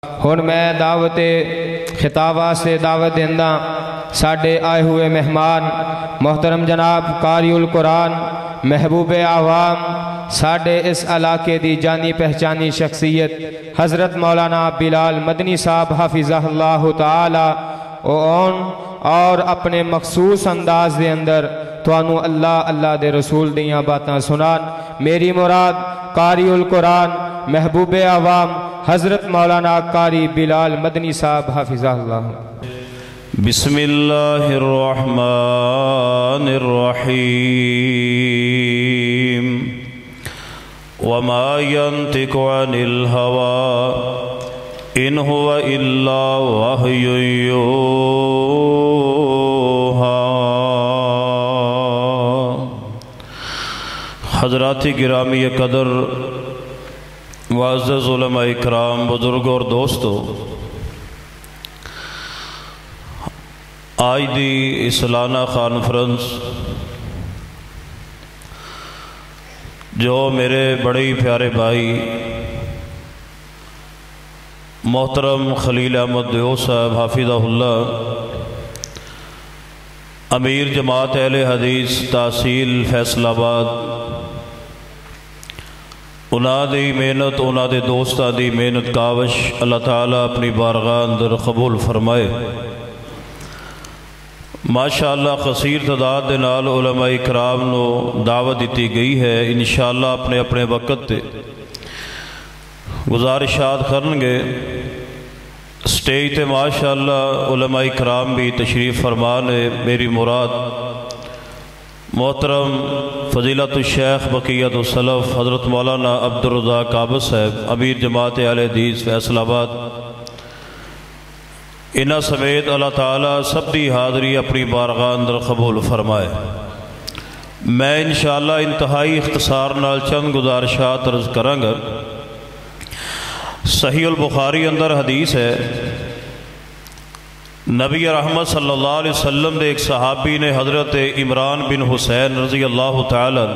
ہن میں دعوت خطاب سے دعوت دیندہ ساڈے آئے ہوئے مہمان محترم جناب قاری القرآن محبوب عوام ساڈے اس علاقے دی جانی پہچانی شخصیت حضرت مولانا بلال مدنی صاحب حافظہ اللہ تعالی اور اپنے مخصوص انداز دے اندر توانو اللہ دے رسول دیاں باتاں سنان۔ میری مراد قاری القرآن محبوب عوام حضرت مولانا قاری بلال مدنی صاحب حافظہ اللہ۔ بسم اللہ الرحمن الرحیم وما ينطق عن الهوى ان هو الا وحی یوحی۔ حضرات گرامی قدر معزز علماء اکرام بزرگوں اور دوستو، آج دی سالانہ کانفرنس جو میرے بڑے ہی پیارے بھائی محترم خلیل احمد دیو صاحب حافظہ اللہ، امیر جماعت اہل حدیث تحصیل فیصل آباد، انہاں دی محنت انہاں دے دوستاں دی محنت کاوش اللہ تعالیٰ اپنی بارگاہ اندر قبول فرمائے۔ ماشاءاللہ قصیر تعداد دے نال علماء اکرام نو دعوت دیتی گئی ہے، انشاءاللہ اپنے اپنے وقت تے گزارشات کرنگے۔ سٹیج تے ماشاءاللہ علماء اکرام بھی تشریف فرمان ہے۔ میری مراد محترم فضیلت الشیخ بقیت السلف حضرت مولانا عبدالرزاق کعبہ صاحب امیر جماعت اہل حدیث فیصل آباد، انہاں سمیت اللہ تعالیٰ سب دی حاضری اپنی بارگاہ اندر قبول فرمائے۔ میں انشاءاللہ انتہائی اختصار نال چند گزارشات عرض کرانگا۔ صحیح البخاری اندر حدیث ہے، نبی رحمت صلی اللہ علیہ وسلم دے ایک صحابی نے حضرت عمران بن حسین رضی اللہ تعالیٰ،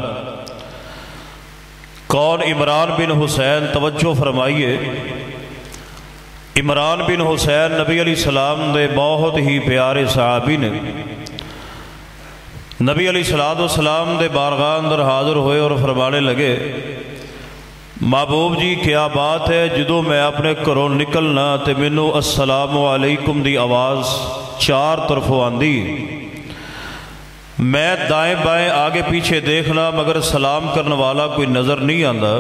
کون عمران بن حسین؟ توجہ فرمائیے، عمران بن حسین نبی علیہ السلام دے بہت ہی پیارے صحابی نے۔ نبی علیہ السلام دے بارگاہ اندر حاضر ہوئے اور فرمانے لگے، محبوب جی کیا بات ہے جدو میں اپنے گھروں نکلنا تے مینوں السلام علیکم دی آواز چار طرفوں آندی، میں دائیں بائیں آگے پیچھے دیکھنا مگر سلام کرنے والا کوئی نظر نہیں آندا،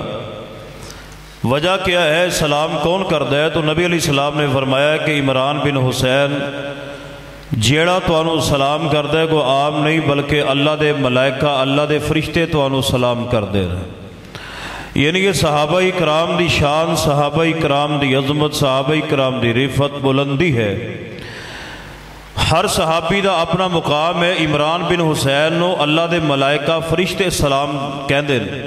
وجہ کیا ہے؟ سلام کون کردا ہے؟ تو نبی علیہ السلام نے فرمایا کہ عمران بن حسین جیڑا توانو سلام کردا ہے کوئی عام نہیں بلکہ اللہ دے ملائکہ اللہ دے فرشتے توانو سلام کردے رہے۔ یعنی یہ صحابہ کرام دی شان، صحابہ کرام دی عظمت، صحابہ کرام دی رفعت بلندی ہے۔ ہر صحابی دا اپنا مقام ہے۔ عمران بن حسین نو اللہ دے ملائکہ فرشتے سلام کہندے ہیں۔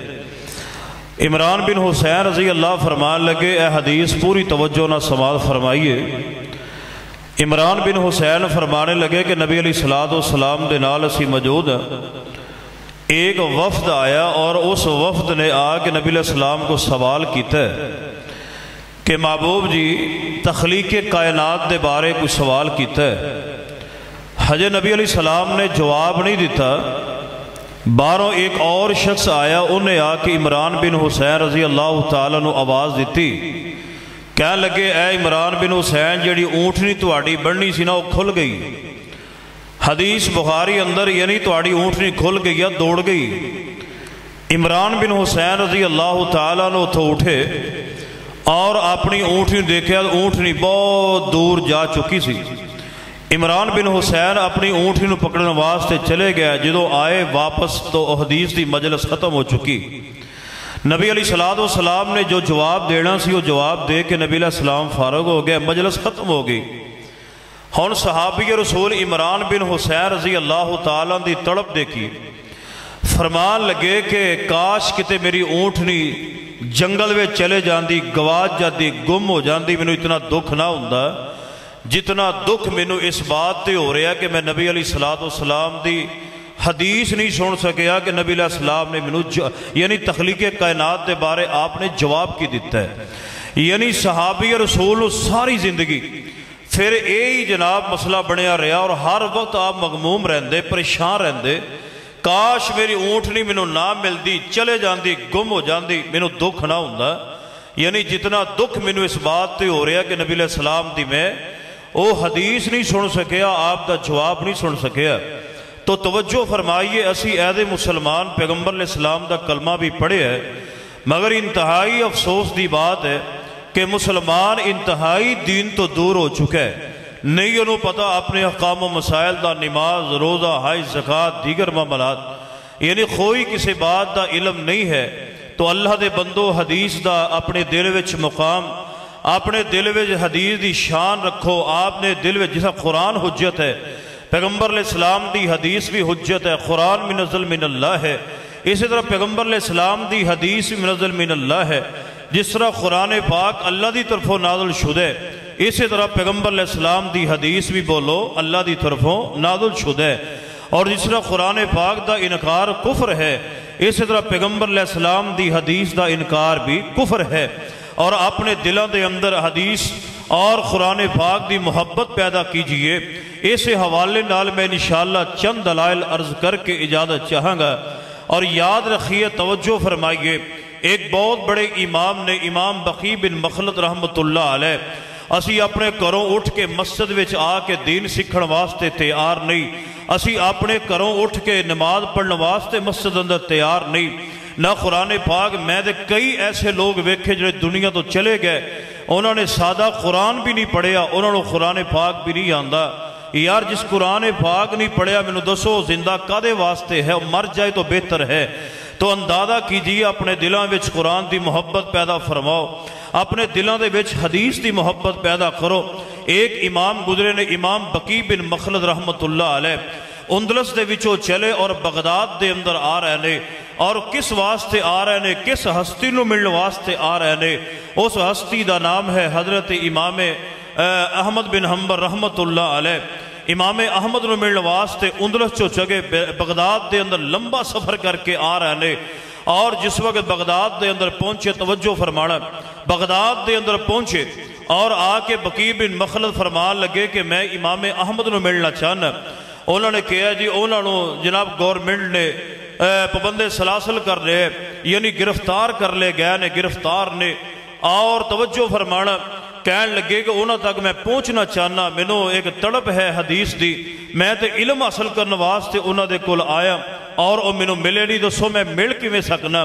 عمران بن حسین رضی اللہ فرمان لگے، اے حدیث پوری توجہ نہ سماعت فرمائیے۔ عمران بن حسین فرمانے لگے کہ نبی علیہ السلام دے نال اسی موجود ہیں، ایک وفد آیا اور اس وفد نے آ کے نبی علیہ السلام کو سوال کیتا ہے کہ محبوب جی تخلیق کائنات دے بارے کوئی سوال کیتا ہے۔ حضرت نبی علیہ السلام نے جواب نہیں دیتا، باہروں ایک اور شخص آیا، انہیں آ کے عمران بن حسین رضی اللہ تعالیٰ نے آواز دیتی، کہنے لگے اے عمران بن حسین جیڑی اونٹنی تہاڈی بننی سی نا وہ کھل گئی۔ حدیث بخاری اندر یعنی تہاڈی اونٹنی کھل گئی ہے، دوڑ گئی۔ عمران بن حسین رضی اللہ تعالیٰ نے اتھوں اٹھے اور اپنی اونٹنی دیکھا، اونٹنی بہت دور جا چکی سی۔ عمران بن حسین اپنی اونٹنی نو پکڑنے واسطے چلے گیا، جدو آئے واپس تو حدیث دی مجلس ختم ہو چکی۔ نبی علیہ السلام نے جو جواب دینا سی وہ جواب دے کے نبی علیہ السلام فارغ ہو گئے، مجلس ختم ہو گئی۔ ہن صحابی رسول عمران بن حسین رضی اللہ تعالیٰ دی تڑپ دیکھی، فرمان لگے کہ کاش کتے میری اونٹنی جنگل میں چلے جاندی، گواچ جاندی، گم ہو جاندی، مینوں اتنا دکھ نہ ہوندا جتنا دکھ مینوں اس بات تے ہو رہا ہے کہ میں نبی علیہ السلام دی حدیث نہیں سن سکیا کہ نبی علیہ السلام نے یعنی تخلیق کائنات دے بارے آپ نے جواب کی دیتا ہے۔ یعنی صحابی رسول ساری زندگی پھر یہی جناب مسئلہ بنیا رہا اور ہر وقت آپ مغموم رہندے پریشان رہندے کاش میری اونٹنی مینوں نہ ملتی چلے جاندی گم ہو جاندی مینوں دکھ نہ ہوندا یعنی جتنا دکھ مینوں اس بات تے ہو رہا کہ نبی علیہ السلام دی میں وہ حدیث نہیں سن سکیا آپ دا جواب نہیں سن سکیا تو توجہ فرمائیے اسی عہد مسلمان پیغمبر علیہ السلام دا کلمہ بھی پڑھے ہے مگر انتہائی افسوس دی بات ہے کہ مسلمان انتہائی دین تو دور ہو چکا ہے نہیں انہوں پتہ اپنے احکام و مسائل دا نماز روزہ حج زکوٰۃ دیگر معاملات یعنی کوئی کسی بات دا علم نہیں ہے تو اللہ دے بندو حدیث دا اپنے دل وچ مقام اپنے دل وچ حدیث دی شان رکھو آپ نے دل وچ جیسا قرآن حجت ہے پیغمبر علیہ السلام دی حدیث بھی حجت ہے قرآن منزل من اللہ ہے اسی طرح پیغمبر علیہ السلام دی حدیث بھی منزل من اللہ ہے جس طرح قرآن پاک اللہ دی طرفوں نازل شدہ ہے اسی طرح پیغمبر علیہ السلام دی حدیث بھی بولو اللہ دی طرفوں نازل شدہ ہے اور جس طرح قرآن پاک دا انکار کفر ہے اسی طرح پیغمبر علیہ السلام دی حدیث دا انکار بھی کفر ہے اور اپنے دلوں دے اندر حدیث اور قرآن پاک دی محبت پیدا کیجئے اسے حوالے نال میں انشاءاللہ چند دلائل عرض کر کے اجازت چاہاں گا اور یاد رکھیے توجہ فرمائیے ایک بہت بڑے امام نے امام بقی بن مخلد رحمت اللہ علیہ اسی اپنے گھروں اٹھ کے مسجد وچ آ کے دین سکھن واسطے تیار نہیں اسی اپنے گھروں اٹھ کے نماز پڑھن واسطے مسجد اندر تیار نہیں نہ قرآن پاک میں دے کئی ایسے لوگ ویکھے جڑے دنیا تو چلے گئے انہوں نے سادہ قرآن بھی نہیں پڑھیا انہوں نے قرآن پاک بھی نہیں آندا یار جس قرآن پاک نہیں پڑھیا میں نے دسو زندہ کدے واسطے ہے مر جائے تو بہتر ہے تو اندازہ کیجئے اپنے دلوں وچ قرآن دی محبت پیدا فرماؤ اپنے دلوں دے وچ حدیث دی محبت پیدا کرو ایک امام گزرے نے امام بقی بن مخلد رحمت اللہ علیہ اندلس دے وچوں چلے اور بغداد دے اندر آ رہے نے اور کس واسطے آ رہے نے کس ہستی نو ملنے واسطے آ رہے نے اس ہستی دا نام ہے حضرت امام احمد بن حنبل رحمت اللہ علیہ امام احمد نو ملنے واسطے اندلس چو چگے بغداد دے اندر لمبا سفر کر کے آ رہے نے اور جس وقت بغداد دے اندر پہنچے توجہ فرمانا بغداد دے اندر پہنچے اور آ کے بقی بن مخلد فرمان لگے کہ میں امام احمد نو ملنا چاہنا انہوں نے کہا جی انہوں نے جناب گورنمنٹ نے پابند سلاسل کر لے یعنی گرفتار کر لے گئے نے گرفتار نے اور توجہ فرمانا کہن لگے کہ انہوں تک میں پہنچنا چاہنا مینوں ایک تڑپ ہے حدیث دی میں تے علم حاصل کرنے واسطے انہوں دے کول آیا اور وہ مینوں ملے نہیں دسو میں مل کیویں سکنا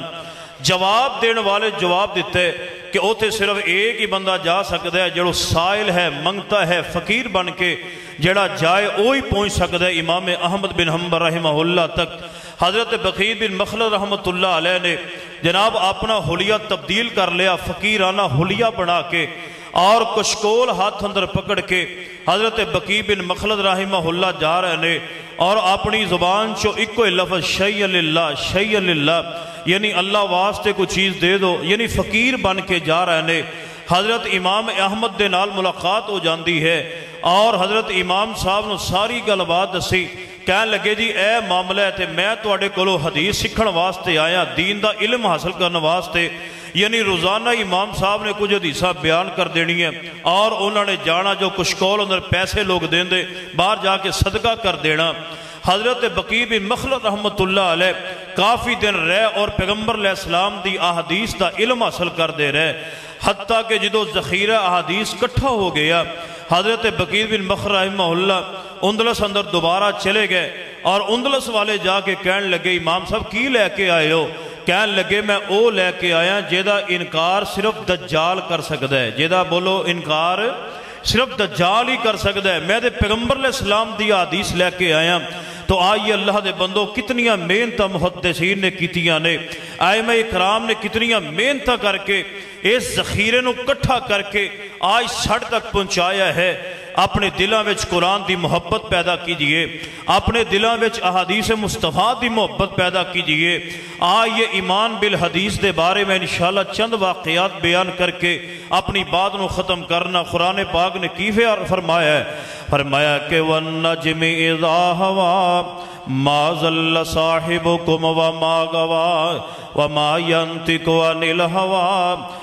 جواب دینے والے جواب دیتے کہ اوتے صرف ایک ہی بندہ جا سکتا ہے جڑو سائل ہے منگتا ہے فقیر بن کے جڑا جائے وہی پہنچ سکتا ہے امام احمد بن حنبل رحمہ اللہ تک حضرت بقی بن مخلد رحمت اللہ علیہ نے جناب اپنا حلیہ تبدیل کر لیا فقیرانہ حلیہ بنا کے اور کشکول ہاتھ اندر پکڑ کے حضرت بقی بن مخلد رحمہ اللہ جا رہے نے اور اپنی زبان چو ایک لفظ شیء للہ شیء للہ یعنی اللہ واسطے کو چیز دے دو یعنی فقیر بن کے جا رہے نے حضرت امام احمد دے نال ملاقات ہو جاندی ہے اور حضرت امام صاحب نے ساری گل بات دسی کہنے لگے جی اے معاملہ ہے تے میں تواڈے کولوں حدیث سکھن واسطے آیا دین دا علم حاصل کرنے واسطے یعنی روزانہ امام صاحب نے کچھ حدیثاں بیان کر دینی ہے اور انہوں نے جانا جو کچھ کول اندر پیسے لوگ دیں دے باہر جا کے صدقہ کر دینا حضرت بقی بن مخلد رحمت اللہ علیہ کافی دن رہے اور پیغمبر علیہ السلام دی احادیث دا علم حاصل کر دے رہے حتیٰ کہ جدو ذخیرہ احادیث کٹھا ہو گیا حضرت بقی بن مخلد رحمہ اللہ اندلس اندر دوبارہ چلے گئے اور اندلس والے جا کے کہنے لگے امام صاحب کی لے کے آئے ہو کہنے لگے میں او لے کے آیا جیدہ انکار صرف دجال کر سکتا ہے جیدہ بولو انکار صرف دجال ہی کر سکتا ہے میں دے پیغمبر علیہ السلام دی حدیث لے کے آیا تو آئیے اللہ دے بندوں کتنیاں محنتاں محدثین نے کیتیاں نے ائمہ اکرام نے کتنیاں محنتاں کر کے اس ذخیرے نو کٹھا کر کے آج سڑ تک پہنچایا ہے اپنے دلاں وچ قرآن دی محبت پیدا کیجئے اپنے دلاں وچ احادیث مصطفیٰ دی محبت پیدا کیجئے آئیے ایمان بالحدیث دے بارے میں انشاءاللہ چند واقعات بیان کر کے اپنی بات نو ختم کرنا قرآن پاک نے کیفے فرمایا ہے فرمایا کہ وَالنَّجْمِ إِذَا هَوَى مَا ضَلَّ صَاحِبُكُمْ وَمَا غَوَى وَمَا يَنْطِقُ عَنِ الْهَوَى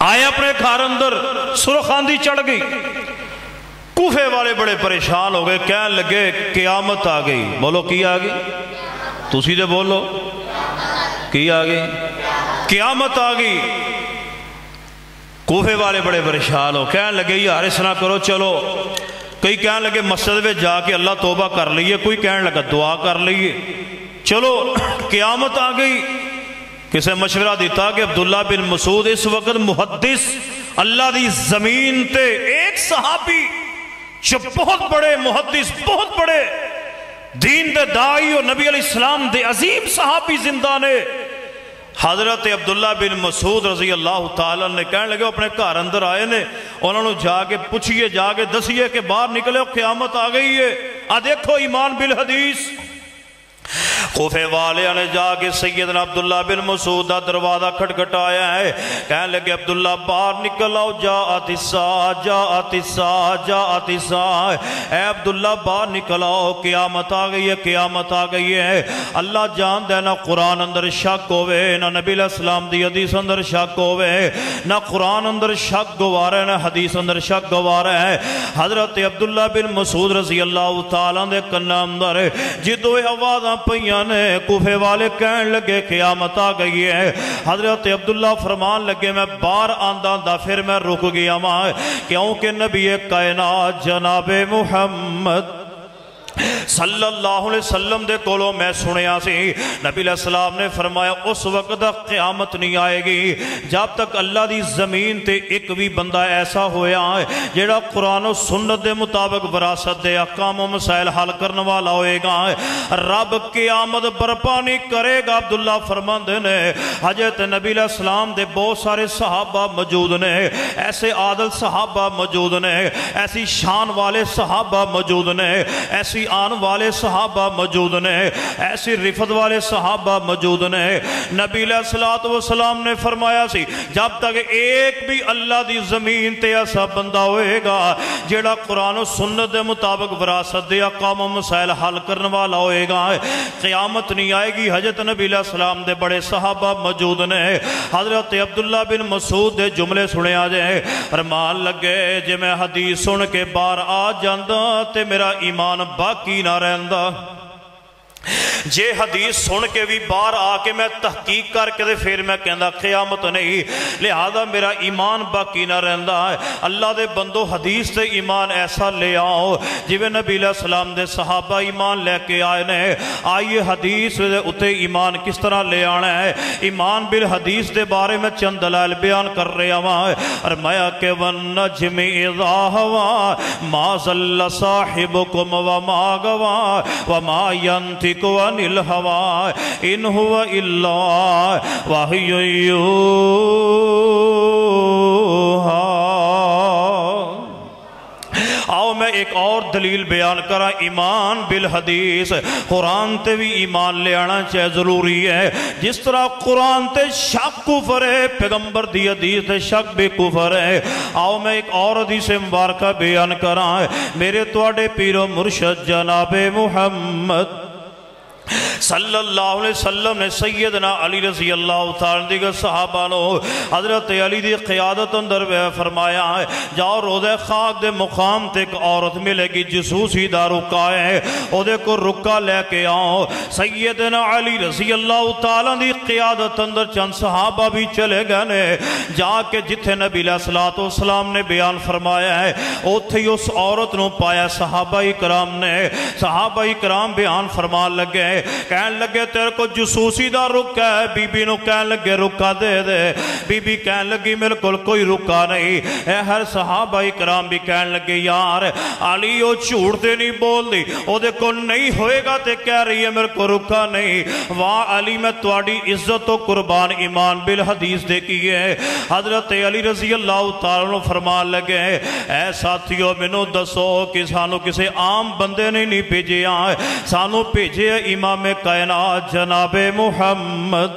آئے اپنے گھر اندر سرخ آندھی چڑھ گئی، کوفے والے بڑے پریشان ہو گئے، کہنے لگے قیامت آ گئی۔ بولو کی آ گئی؟ تسی دے بولو کی آ گئی؟ قیامت آ گئی۔ کوفے والے بڑے پریشان ہو، کہنے لگے یار اس نہ کرو، چلو کئی کہنے لگے مسجد میں جا کے اللہ توبہ کر لئیے، کوئی کہنے لگا دعا کر لئیے، چلو قیامت آ گئی۔ کسے مشورہ دیتا کہ عبداللہ بن مسعود اس وقت محدث اللہ دی زمین تے ایک صحابی جو بہت بڑے محدث، بہت بڑے دین دے دائی اور نبی علیہ السلام دے عظیم صحابی زندہ نے، حضرت عبداللہ بن مسعود رضی اللہ تعالیٰ نے کہنے لگے اپنے گھر اندر آئے نے، انہوں نے جا کے پوچھئے، جا کے دسئے کہ باہر نکلے قیامت آ گئی ہے، دیکھو ایمان بالحدیث۔ کوفے والے نے جا کے سیدنا عبداللہ بن مسعود دا دروازہ کھٹکھٹایا ہے، کہنے لگے عبداللہ باہر نکل آؤ، جاءت الساعہ جاءت الساعہ جاءت الساعہ، اے عبداللہ باہر نکل آؤ، قیامت آ گئی ہے، قیامت آ گئی ہے۔ اللہ جان دے نہ قرآن اندر شک ہوئے، نہ نبی علیہ السلام دی حدیث اندر شک ہوئے، نہ قرآن اندر شک گوارا ہے نہ حدیث اندر شک گوارا ہے۔ حضرت عبداللہ بن مسعود رضی اللہ تعالیٰ دے کنہ اندر جدوے آوازاں پئیاں نے، کوفے والے کہنے لگے قیامت آ گئی ہے۔ حضرت عبداللہ فرمان لگے میں باہر آندہ پھر میں رک گیا ماں، کیونکہ نبی کائنات جناب محمد صلی اللہ علیہ وسلم دے کولوں میں سنیا سی، نبی علیہ السلام نے فرمایا اس وقت قیامت نہیں آئے گی جب تک اللہ دی زمین تے ایک بھی بندہ ایسا ہویا ہے جیڑا قرآن و سنت دے مطابق وراثت دے احکام و مسائل حل کرنے والا ہوئے گا، رب قیامت برپا نہیں کرے گا۔ عبداللہ فرماندے نے حضرت نبی علیہ السلام دے بہت سارے صحابہ موجود نے، ایسے عادل صحابہ موجود نے، ایسی شان والے صحابہ موجود نے، ایسی آن والے صحابہ موجود نے، ایسی رفت والے صحابہ موجود نے۔ نبی علیہ السلام نے فرمایا سی جب تک ایک بھی اللہ دی زمین تے ایسا بندہ ہوئے گا جیڑا قرآن و سنت دے مطابق وراثت دے احکام و مسائل حل کرنے والا ہوئے گا، قیامت نہیں آئے گی۔ حضرت نبی علیہ السلام دے بڑے صحابہ موجود نے، حضرت عبداللہ بن مسعود دے جملے سنے آ جائے، فرمان لگے جے میں حدیث سن کے باہر آ جاندہ تے میرا ایمان باقی نہ رہندہ، جے حدیث سن کے بھی باہر آ کے میں تحقیق کر کے پھر میں کہندہ قیامت نہیں، لہذا میرا ایمان باقی نہ رہندہ ہے۔ اللہ دے بندو حدیث سے ایمان ایسا لے آؤ جویں نبی علیہ السلام دے صحابہ ایمان لے کے آئے نے۔ آئیے حدیث دے اتے ایمان کس طرح لے آنا ہے، ایمان بالحدیث دے بارے میں چند دلائل بیان کر رہے ہیں۔ فرمایا کہ وَالنَّجْمِ اِذَا هَوَا مَا ضَلَّ صَاحِبُكُمْ وَمَا غَوَا وَمَا يَنْطِقُ عَنِ الْهَوَا إِنْ هُوَ إِلَّا وَحْيٌ يُوحَىٰ۔ آؤ میں ایک اور دلیل بیان کرا، ایمان بالحدیث، قرآن تے بھی ایمان لے آنا چاہے ضروری ہے۔ جس طرح قرآن تے شک کفر ہے، پیغمبر دی حدیث تے شک بھی کفر ہے۔ آؤ میں ایک اور حدیث مبارکہ بیان کرا، میرے تواڈے پیر و مرشد جناب محمد صلی اللہ علیہ وسلم نے سیدنا علی رضی اللہ تعالیٰ دیگر صحابہ نو حضرت علی دی قیادت اندر فرمایا ہے جاؤ روضہ خاک دے مقام تے ایک عورت ملے گی جسوسی دا رکا ہے، او دے کو رکا لے کے آؤ۔ سیدنا علی رضی اللہ تعالیٰ دی قیادت اندر چند صحابہ بھی چلے گئے نے، جا کے جتھے نبی علیہ السلام نے بیان فرمایا ہے اوتھے اس عورت نو پایا۔ صحابہ کرام بیان فرمان لگے، کہنے لگے تیرے کو جسوسی دا رکا ہے، بی بی نو کہنے لگے رکا دے دے، بی بی کہنے لگی میرے کو کوئی رکا نہیں۔ اے ہر صحابہ کرام بھی کہنے لگے یار علی او جھوٹ تے نہیں بول دی، او دے کو نہیں ہوئے گا تے کہہ رہی ہے میرے کو رکا نہیں۔ واہ علی میں تواڈی عزت و قربان ایمان بالحدیث دے کی ہے۔ حضرت علی رضی اللہ تعالیٰ فرمان لگے اے ساتھیو مینوں دسو کہ سانو کسے عام بندے نے نہیں بھیجے، سانو بھیجے امام کائنات جناب محمد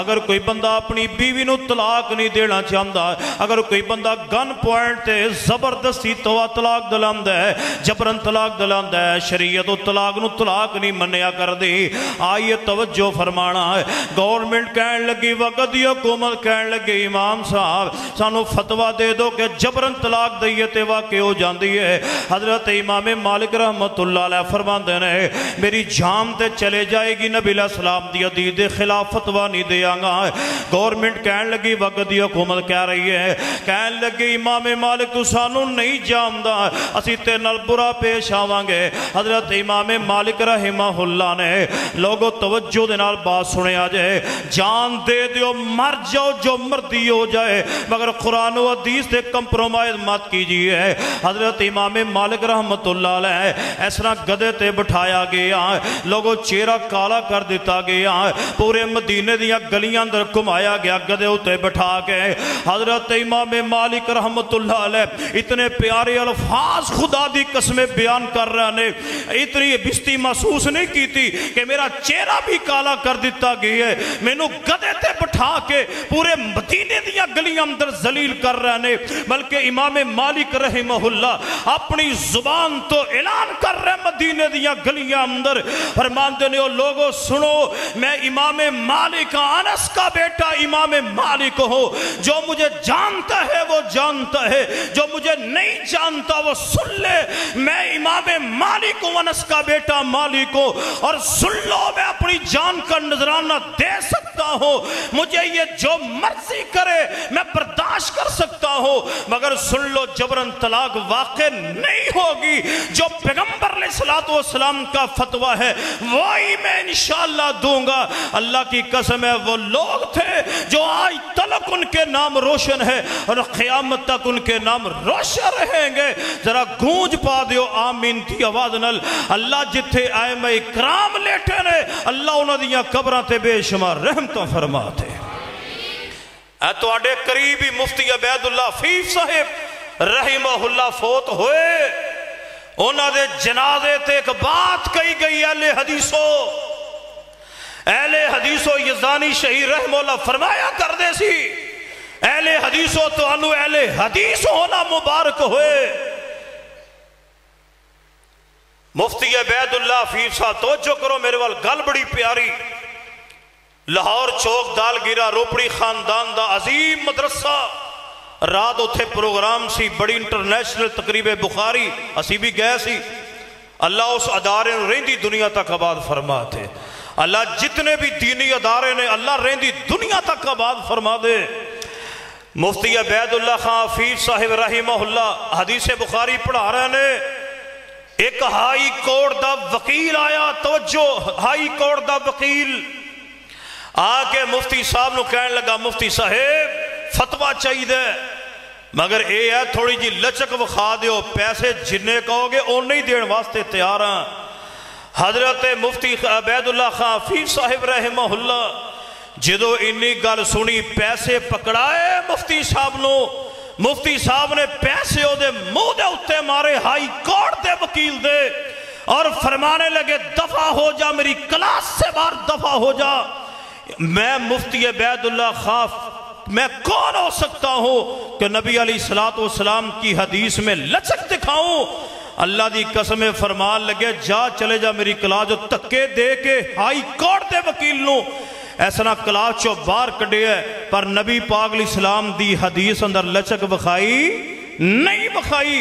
اگر کوئی بندہ اپنی بیوی نو طلاق نہیں دینا چاہتا، اگر کوئی بندہ گن پوائنٹ تے زبردستی طلاق دلاندہ ہے، جبرن طلاق دلاندہ ہے، شریعت و طلاق نو طلاق نہیں منیا کر دی. آئیے توجہ فرمانا ہے. گورنمنٹ کہن لگی، وقت دی حکومت کہن لگی امام صاحب سانو فتوہ دے دو کہ جبرن طلاق دئیے تے واقع ہو جاندی ہے. حضرت امام مالک رحمت اللہ علیہ فرماندے نے میری جان تے چلے جائے گی، نبی علیہ السلام دی حدیث دے خلاف فتوہ نہیں دیا گا. گورنمنٹ کہن لگی، وقت دی حکومت کہہ رہی ہے، کہن لگی امام مالک تو سانو نہیں جاندا، اسی تے نال برا پیش آواں گے. حضرت امام مالک رحمہ اللہ نے لوگوں توجہ دے نال بات سنے آ جائے، جان دے دیو مر جاؤ جو مردی ہو جائے مگر قرآن و حدیث سے کمپرومائز مت کیجئے. حضرت امام مالک رحمت اللہ علیہ اس طرح گدے تے بٹھایا گیا، لوگوں چہرہ کالا کر دیتا گیا، پورے مدینے دیا گلیاں اندر کمایا گیا گدے ہوتے بٹھا کے. حضرت امام مالک رحمت اللہ علیہ اتنے پیارے الفاظ خدا دی قسمیں بیان کر رہے نے، اتنی بستی محسوس نہیں کی تھی کہ میرا چہرہ بھی کالا کر دیتا گیا ہے، میں نو گدے تے بٹھا کے پورے مدینے دیا گلیاں اندر ذلیل کر رہے نے. بلکہ امام مالک رحمہ اللہ اپنی زبان تو اعلان کر رہے مدینے دیا گلیاں اندر، فرماندے نے لوگوں سنو میں امام مالک انس کا بیٹا امام مالک ہوں، جو مجھے جانتا ہے وہ جانتا ہے، جو مجھے نہیں جانتا وہ سن لے. میں امام مالک ہوں، انس کا بیٹا مالک ہوں، اور سن لو میں اپنی جان کا نذرانہ دے سکتا ہوں، مجھے یہ جو مرضی کرے میں برداشت کر سکتا ہوں، مگر سن لو جبرن طلاق واقع نہیں ہوگی. جو پیغمبر علیہ السلام کا فتوہ ہے وہی میں انشاءاللہ دوں گا. اللہ کی قسم ہے وہ لوگ تھے جو آج تلک ان کے نام روشن ہے اور قیامت تک ان کے نام روشن رہیں گے. ذرا گونج پا دیو آمین تھی آواز نل. اللہ جتھے ائمہ اکرام لیٹے نے اللہ انہوں دیا قبران تے بے شمار رحمتوں فرماتے. اے تو آڈے قریبی مفتی عبید اللہ فیف صاحب رحمہ اللہ فوت ہوئے، انہوں دے جنازے تے ایک بات کہی گئی اہل حدیثو یزدانی شہید رحمہ اللہ فرمایا کر دے سی اہل حدیثو تو انو اہل حدیث ہونا مبارک ہوئے. مفتی عبید اللہ فیف صاحب توجہ کرو میرے وال گل بڑی پیاری. لاہور چوک دال گیرا روپڑی خاندان دا عظیم مدرسہ، رات اتھے پروگرام سی بڑی انٹرنیشنل تقریب بخاری، اسی بھی گئے سی. اللہ اس ادارے نے رہندی دنیا تک آباد فرما دے. اللہ جتنے بھی دینی ادارے نے اللہ رہندی دنیا تک آباد فرما دے. مفتی عبید اللہ خان حفیظ صاحب رحمہ اللہ حدیث بخاری پڑھا رہے نے. ایک ہائی کورٹ دا وکیل آیا، توجہ، ہائی کورٹ دا وکیل آکے مفتی صاحب نو کہنے لگا مفتی صاحب فتوہ چاہیے دے مگر اے ہے تھوڑی جی لچک وخا دیو، پیسے جننے کہو گے اون نہیں دین واسطے تیار ہیں. حضرت مفتی عبید اللہ خان حفیظ صاحب رحمہ اللہ جدو انی گل سنی پیسے پکڑائے مفتی صاحب نو. مفتی صاحب نے پیسے او دے منہ دے اتے مارے ہائی کورٹ دے وکیل دے اور فرمانے لگے دفع ہو جا، میری کلاس سے باہر دفع ہو جا. میں مفتی عبید اللہ خان میں کون ہو سکتا ہوں کہ نبی علیہ السلام کی حدیث میں لچک دکھاؤں. اللہ دی قسم فرمان لگے جا چلے جا میری کلاس جو تکے دے کے ہائی کورٹ دے وکیل نو ایسا کلاس چو بار کڑے ہے پر نبی پاک علیہ السلام دی حدیث اندر لچک بخائی نہیں بخائی.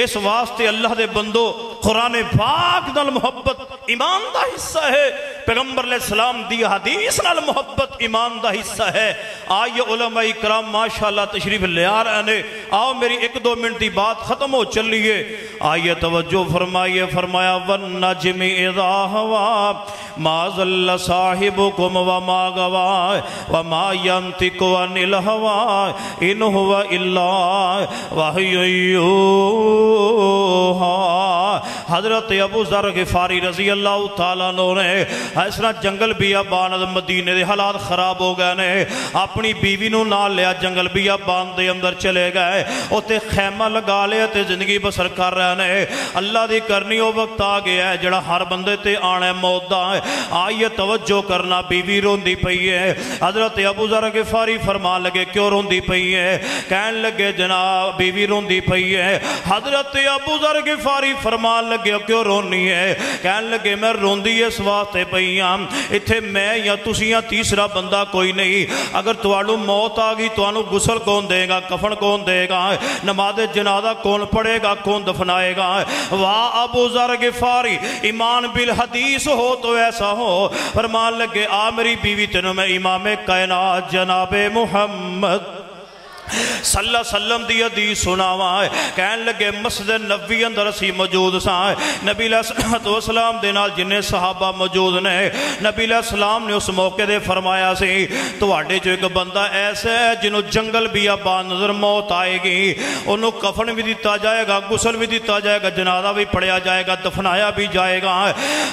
اس واسطے اللہ دے بندو قرآن پاک نال محبت ایمان دا حصہ ہے، پیغمبر علیہ السلام دی حدیث نال محبت ایمان دا حصہ ہے. آئیے علماء اکرام ماشاءاللہ تشریف لے آ رہے ہیں. آؤ میری 1-2 منٹ دی بات ختم ہو چلیے. آئیے توجہ فرمائیے. فرمایا وَالنَّجْمِ اِذَا هَوَا مَا ضَلَّ صَاحِبُكُمْ وَمَا غَوَا وَمَا يَنْطِقُ عَنِ الْهَوَا إِنْ هُوَ إِلَّا وَحْيٌ يُوحَىٰ. حضرت ابو ذر غفاری رضی اللہ تعالیٰ عنہ نے اس طرح جنگل بیابان مدینے دے حالات خراب ہو گئے نے، اپنی بیوی نو نال لیا جنگل بیابان دے اندر چلے گئے. ہے اتے خیمہ لگا لیا تے زندگی بسر کر رہے ہیں. اللہ دی کرنی وہ وقت آ گیا ہے جڑا ہر بندے تے آنا ہے موت دا ہے. آئیے توجہ کرنا. بیوی روندی پئی ہے. حضرت ابو ذر غفاری فرمان لگے کیوں روندی پئی ہے؟ کہن لگے جناب بیوی روندی پئی ہے. حضرت ابو ذر غفاری فرمان لگے کیوں رونی ہے؟ کہن لگے میں روندی اس واسطے پئی ہوں اتھے میں یا تسی یا تیسرا بندہ کوئی نہیں. اگر توانو موت آ گئی توانو غسل کون دے گا؟ کفن کون دے گا؟ نماز جنازہ کون پڑھے گا؟ کون دفنائے گا؟ واہ ابو ذر غفاری ایمان بالحدیث ہو تو ایسا ہو. فرمان لگے آ میری بیوی تینوں میں امام کائنات جناب محمد صلی اللہ علیہ وسلم دی حدیث سناواں. کہن لگے مسجد نبوی اندر اسی موجود ساں. نبی علیہ السلام دے نال جننے صحابہ موجود نے نبی علیہ السلام نے اس موقع دے فرمایا سی تواڈے جو ایک بندہ ایسا ہے جنہوں جنگل بیابان نظر موت آئے گی انہوں کفن بھی دیتا جائے گا غسل بھی دیتا جائے گا جنازہ بھی پڑھیا جائے گا دفنایا بھی جائے گا.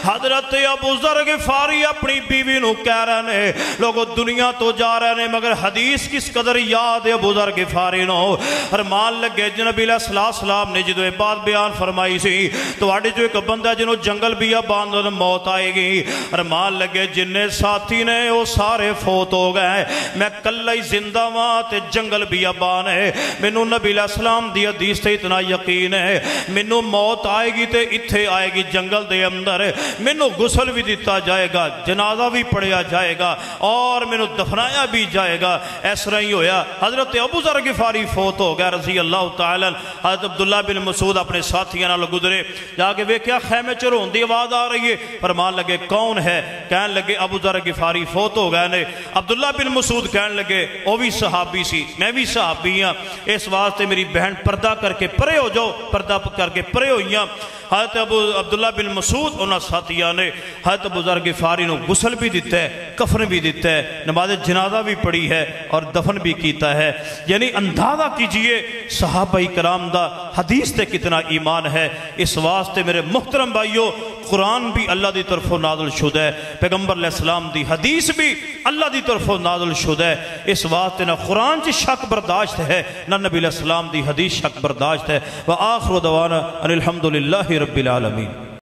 حضرت ابو ذر غفاری اپنی بیوی نو کہہ رہے ہیں لوگوں دنیا تو جا رہے ہیں مگر حدیث کس قدر یاد ہے ابو ذر غفاری نو. فرمان لگے نبی علیہ السلام نے جدو بات بیان فرمائی سی تو آڑے جو ایک بندہ جنہوں جنگل بیابان میں موت آئے گی. فرمان لگے جننے ساتھی نے وہ سارے فوت ہو گئے میں کل ہی زندہ وہاں تے جنگل بیابان ہے. مینوں نبی علیہ السلام دی حدیث تے اتنا یقین ہے مینوں موت آئے گی تے اتھے آئے گی جنگل دے اندر مینوں غسل بھی دیتا جائے گا جنازہ بھی پڑھیا جائے گا اور مینوں دفنایا بھی جائے گا. ایسا ہی ہویا. حضرت ابو ذر غفاری فوت ہو گیا رضی اللہ تعالی. حضرت عبداللہ بن مسعود اپنے ساتھیاں نال گزرے جا کے ویکھیا خیمے چ رون دی آواز آ رہی ہے. فرمان لگے کون ہے؟ کہن لگے ابو ذر غفاری فوت ہو گئے نے. عبداللہ بن مسعود کہن لگے وہ بھی صحابی سی میں بھی صحابی ہاں اس واسطے میری بہن پردہ کر کے پرے ہو جاؤ. پردہ کر کے پرے ہوئیاں. حضرت عبداللہ بن مسعود انہاں ساتھیاں نے حضرت ابو ذر غفاری نو غسل بھی دیتا ہے کفن بھی دیتا ہے نماز جنازہ بھی پڑھی ہے اور دفن بھی کیتا ہے. یعنی اندازہ کیجئے صحابہ کرام دا حدیث تے کتنا ایمان ہے. اس واسطے میرے محترم بھائیو قرآن بھی اللہ دی طرف نازل شدہ ہے پیغمبر علیہ السلام دی حدیث بھی اللہ دی طرف نازل شدہ ہے. اس واسطے نہ قرآن چی شک برداشت ہے نہ نبی علیہ السلام دی حدیث شک برداشت ہے. وآخر دعوانا ان الحمدللہ رب العالمین.